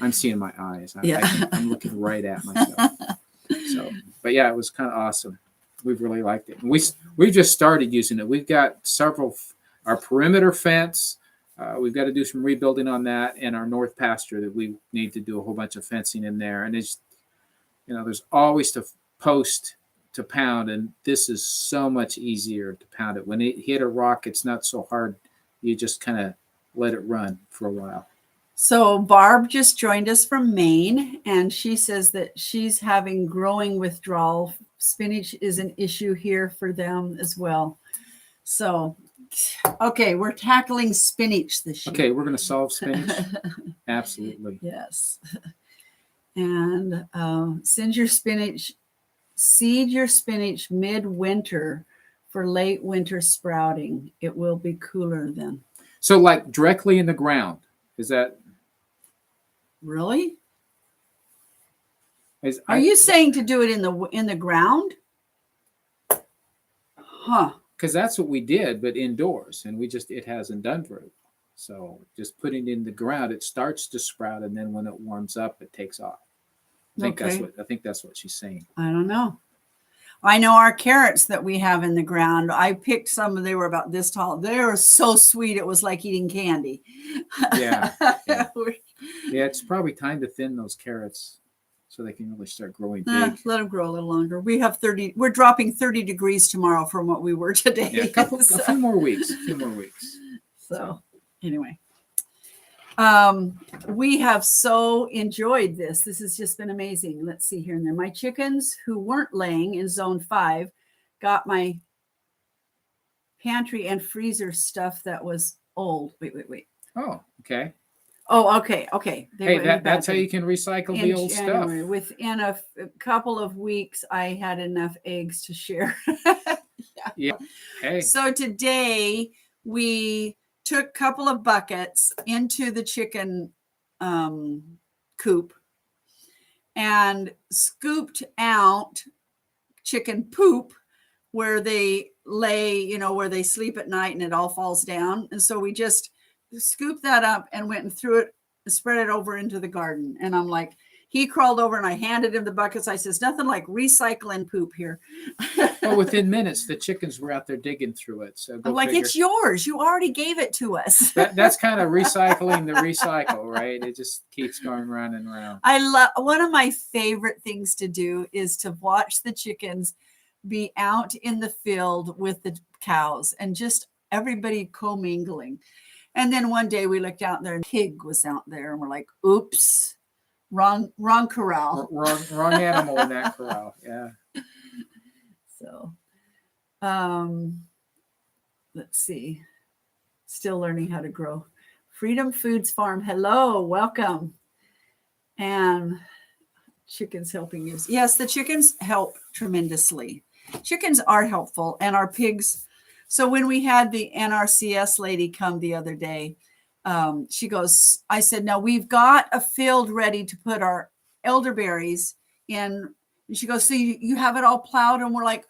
I'm seeing my eyes.
Yeah.
I'm looking right at myself. So, but yeah, it was kind of awesome. We've really liked it. And we just started using it. We've got our perimeter fence. We've got to do some rebuilding on that, and our north pasture that we need to do a whole bunch of fencing in there. And it's, there's always to post to pound, and this is so much easier to pound it. When it hit a rock, it's not so hard. You just kind of let it run for a while.
So Barb just joined us from Maine, and she says that she's having growing withdrawal. Spinach is an issue here for them as well. So, okay, we're tackling spinach this year.
Okay, we're going to solve spinach. Absolutely.
Yes. And seed your spinach midwinter for late winter sprouting. It will be cooler then.
So like directly in the ground. Is that
really? Are you saying to do it in the ground? Huh.
Because that's what we did, but indoors, and it hasn't done very well. So just putting it in the ground, it starts to sprout, and then when it warms up, it takes off. I think that's what she's saying.
I don't know. I know our carrots that we have in the ground. I picked some, they were about this tall. They were so sweet. It was like eating candy.
Yeah. Yeah, it's probably time to thin those carrots so they can really start growing big.
Let them grow a little longer. We're dropping 30 degrees tomorrow from what we were today.
Yeah, a few more weeks.
So anyway, we have so enjoyed this. This has just been amazing. Let's see here and there. My chickens who weren't laying in zone 5 got my pantry and freezer stuff that was old. Wait.
Oh, okay.
Oh, okay.
Hey, that's how you can recycle the old stuff.
Within a couple of weeks, I had enough eggs to share.
Yeah. Hey.
So today we took a couple of buckets into the chicken coop and scooped out chicken poop where they lay, where they sleep at night and it all falls down. And so we just scooped that up and went and threw it, spread it over into the garden. And I'm like, he crawled over and I handed him the buckets. I says, nothing like recycling poop here.
Well, within minutes, the chickens were out there digging through it. So
I'm like, it's yours. You already gave it to us.
That's kind of recycling the recycle, right? It just keeps going round and round.
One of my favorite things to do is to watch the chickens be out in the field with the cows and just everybody commingling. And then one day we looked out there and a pig was out there and we're like, oops, wrong corral.
Wrong animal in that corral. Yeah.
So, let's see. Still learning how to grow. Freedom Foods Farm. Hello, welcome. And chickens helping you. Yes, the chickens help tremendously. Chickens are helpful and our pigs. So when we had the NRCS lady come the other day, she goes, I said, now we've got a field ready to put our elderberries in. And she goes, so you have it all plowed? And we're like,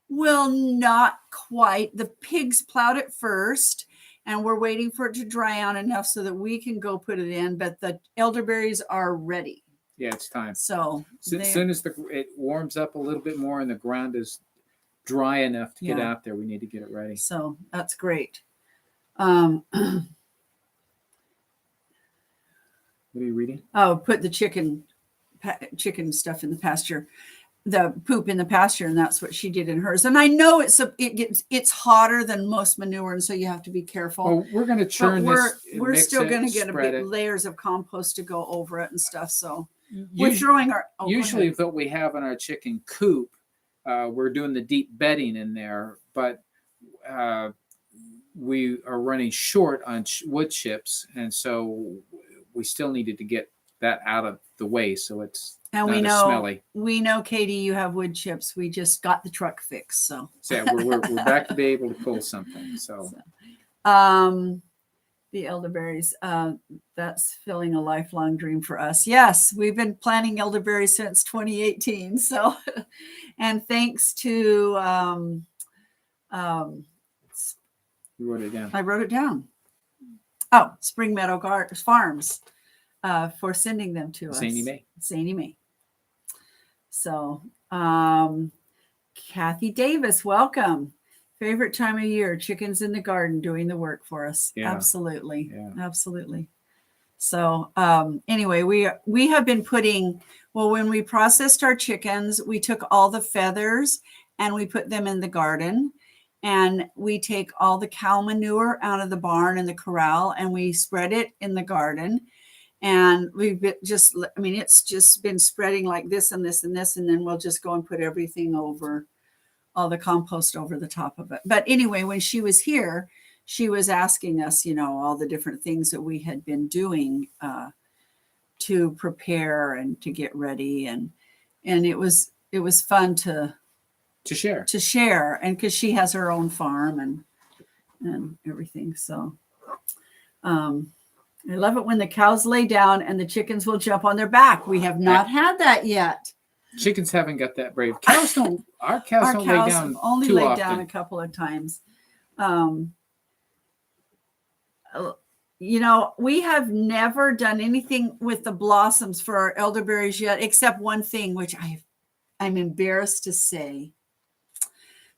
well, not quite. The pigs plowed it first and we're waiting for it to dry out enough so that we can go put it in. But the elderberries are ready.
Yeah, it's time.
So
as soon as it warms up a little bit more and the ground is dry enough to get out there, we need to get it ready.
So that's great.
What are you reading?
Oh, put the chicken stuff in the pasture, the poop in the pasture, and that's what she did in hers. And I know it's hotter than most manure, and so you have to be careful.
Well, we're going to churn this.
We're still going to get layers of compost to go over it and stuff. So we're
usually what we have in our chicken coop. We're doing the deep bedding in there, but we are running short on wood chips, and so we still needed to get that out of the way so it's not as smelly.
We know, Katie, you have wood chips. We just got the truck fixed, so
yeah, we're back to be able to pull something. So
the elderberries, that's filling a lifelong dream for us. Yes, we've been planting elderberries since 2018. So, and thanks to,
you wrote it down.
I wrote it down. Oh, Spring Meadow Farms for sending them to us. Zany May. So, Kathy Davis, welcome. Favorite time of year, chickens in the garden doing the work for us. Yeah. Absolutely. Yeah. Absolutely. So anyway, we have been when we processed our chickens, we took all the feathers and we put them in the garden, and we take all the cow manure out of the barn and the corral and we spread it in the garden. And we've been just, I mean, it's just been spreading like this and this and this. And then we'll just go and put everything over, all the compost over the top of it. But anyway, when she was here, she was asking us, all the different things that we had been doing to prepare and to get ready. And it was fun to share. And because she has her own farm and everything. So I love it when the cows lay down and the chickens will jump on their back. We have not had that yet.
Chickens haven't got that brave. Cows don't. Our cows don't lay down.
Only
too
laid
often.
down a couple of times. We have never done anything with the blossoms for our elderberries yet, except one thing, which I'm embarrassed to say.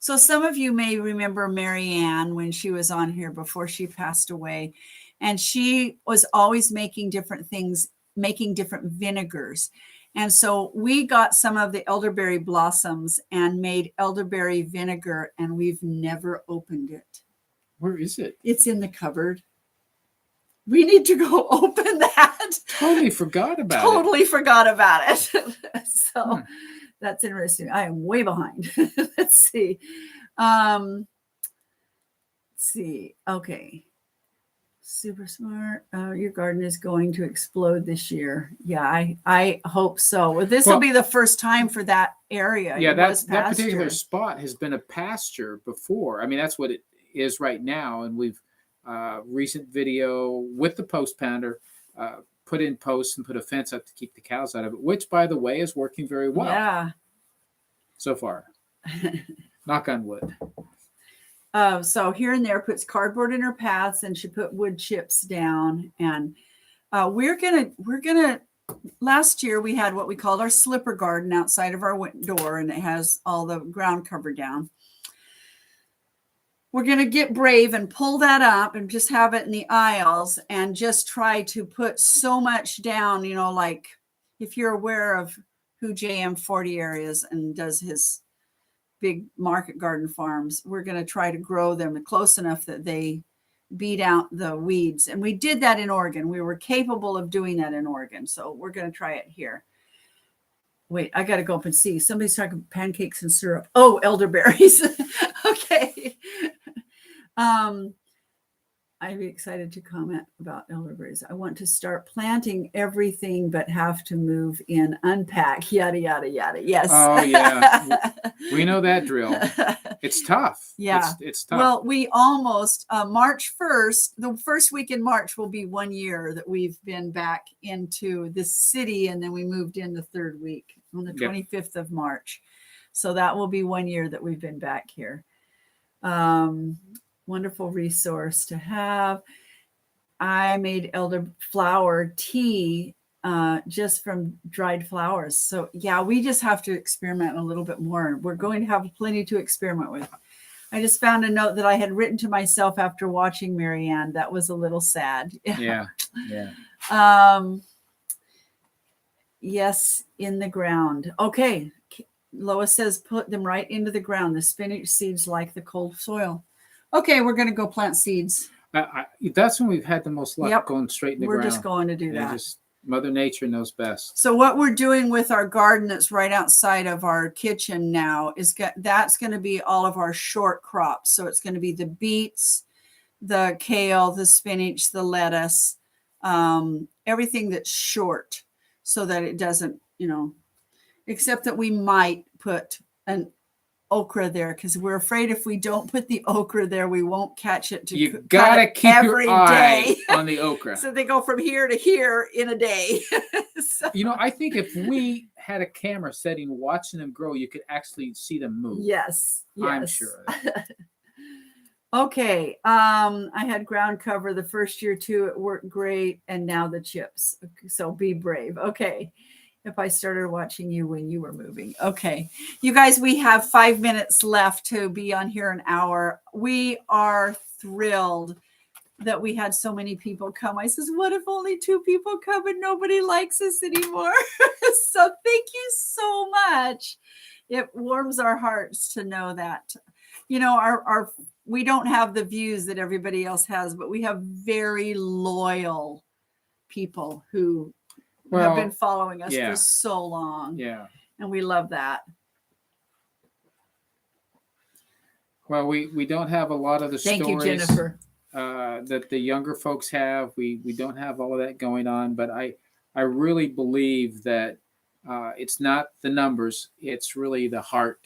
So some of you may remember Mary Ann when she was on here before she passed away, and she was always making different things, making different vinegars. And so we got some of the elderberry blossoms and made elderberry vinegar, and we've never opened it.
Where is it?
It's in the cupboard. We need to go open that.
Totally forgot about
it. So that's interesting. I am way behind. Let's see. Okay. Super smart. Your garden is going to explode this year. Yeah, I hope so. Well, this will be the first time for that area.
Yeah, that particular spot has been a pasture before. I mean, that's what it is right now. And we've recent video with the post pounder put in posts and put a fence up to keep the cows out of it, which, by the way, is working very well.
Yeah.
So far. Knock on wood.
So here and there puts cardboard in her paths, and she put wood chips down. And we're gonna. Last year we had what we called our slipper garden outside of our door, and it has all the ground covered down. We're gonna get brave and pull that up and just have it in the aisles, and just try to put so much down. Like if you're aware of who JM 40 is and does his big market garden farms, we're going to try to grow them close enough that they beat out the weeds. And we did that in Oregon. We were capable of doing that in Oregon. So we're going to try it here. Wait, I got to go up and see. Somebody's talking pancakes and syrup. Oh, elderberries. Okay. I'd be excited to comment about elderberries. I want to start planting everything, but have to move in, unpack, yada, yada, yada. Yes.
Oh, yeah. We know that drill. It's tough.
Yeah.
It's tough.
Well, we almost, March 1st, the first week in March will be 1 year that we've been back into this city. And then we moved in the third week on the 25th of March. So that will be 1 year that we've been back here. Wonderful resource to have. I made elderflower tea just from dried flowers. So yeah, we just have to experiment a little bit more. We're going to have plenty to experiment with. I just found a note that I had written to myself after watching Mary Ann. That was a little sad.
Yeah.
Yes, in the ground. Okay. Lois says put them right into the ground. The spinach seeds like the cold soil. Okay, we're going to go plant seeds.
That's when we've had the most luck, going straight in the ground.
We're just going to do that.
Mother Nature knows best.
So what we're doing with our garden that's right outside of our kitchen now is that's going to be all of our short crops. So it's going to be the beets, the kale, the spinach, the lettuce, everything that's short, so that it doesn't, except that we might put an okra there, because we're afraid if we don't put the okra there, we won't catch it.
You gotta keep your eye on the okra.
So they go from here to here in a day. So,
I think if we had a camera setting watching them grow, you could actually see them move.
Yes.
I'm sure.
Okay. I had ground cover the first year too. It worked great. And now the chips. So be brave. Okay. If I started watching you when you were moving. Okay. You guys, we have 5 minutes left to be on here an hour. We are thrilled that we had so many people come. I says, what if only 2 people come and nobody likes us anymore? So thank you so much. It warms our hearts to know that, we don't have the views that everybody else has, but we have very loyal people who have
Well,
been following us
yeah.
for so long.
Yeah.
And we love that.
Well, we don't have a lot of the
Thank you,
stories
Jennifer.
that the younger folks have. We don't have all of that going on, but I really believe that it's not the numbers; it's really the heart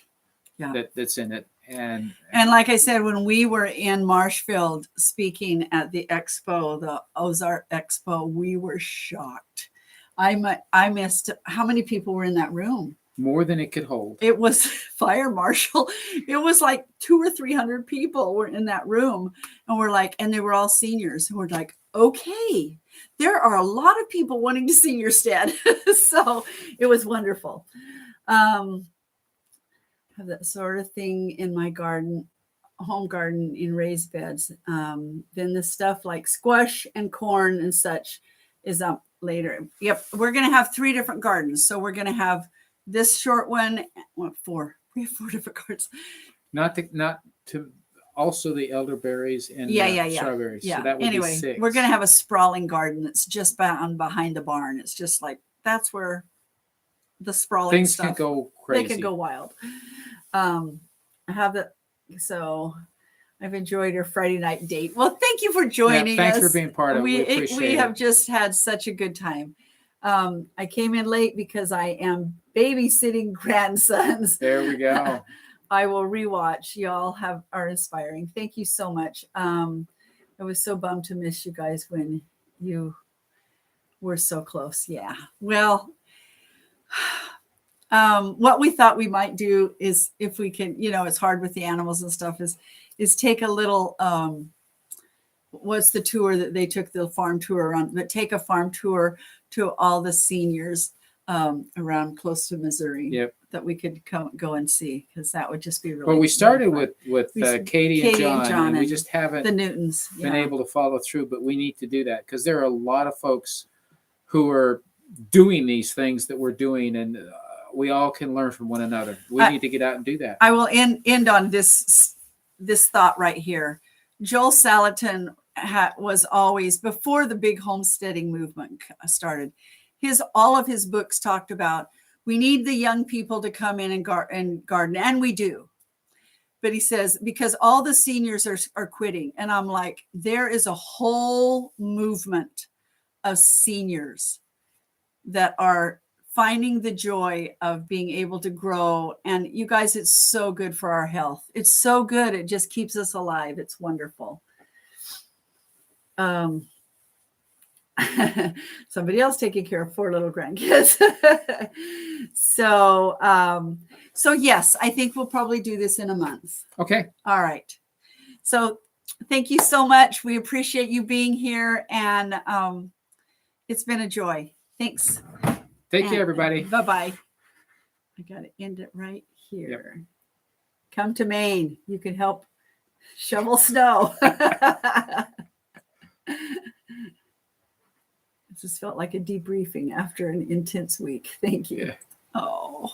that's in it. And
like I said, when we were in Marshfield speaking at the expo, the Ozark Expo, we were shocked. I missed how many people were in that room.
More than it could hold.
It was fire marshal. It was like 200 or 300 people were in that room, and we're like, and they were all seniors. And we're like, okay, there are a lot of people wanting to senior stead. So it was wonderful. Have that sort of thing in my garden, home garden in raised beds. Then the stuff like squash and corn and such is up later. Yep, we're going to have 3 different gardens. So we're going to have this short one. What, 4? We have 4 different gardens.
Not to also the elderberries and strawberries.
Yeah.
So that would
anyway,
be 6.
We're going to have a sprawling garden that's just behind the barn. It's just like that's where the sprawling
things
stuff,
can go crazy.
They can go wild. I have that. So I've enjoyed your Friday night date. Well, thank you for joining
Thanks
us.
for being part of it. We appreciate
we have just had such a good time. I came in late because I am babysitting grandsons.
There we go.
I will rewatch. Y'all are inspiring. Thank you so much. I was so bummed to miss you guys when you were so close. Yeah. Well, what we thought we might do is, if we can, it's hard with the animals and stuff, is take a little, what's the tour that they took, the farm tour around, but take a farm tour to all the seniors around close to Missouri that we could go and see, because that would just be really.
Well, we started with Katie and John, and we just haven't
the Newtons
been able to follow through, but we need to do that because there are a lot of folks who are doing these things that we're doing, and we all can learn from one another. We need to get out and do that.
I will end on this thought right here. Joel Salatin was always, before the big homesteading movement started, all of his books talked about, we need the young people to come in and garden, and we do. But he says, because all the seniors are quitting. And I'm like, there is a whole movement of seniors that are finding the joy of being able to grow. And you guys, it's so good for our health. It's so good. It just keeps us alive. It's wonderful. Somebody else taking care of 4 little grandkids. So yes, I think we'll probably do this in a month.
Okay.
All right. So thank you so much. We appreciate you being here, and it's been a joy. Thanks.
Take care, everybody.
Bye-bye. I got to end it right here. Yep. Come to Maine. You can help shovel snow. It just felt like a debriefing after an intense week. Thank you. Yeah. Oh.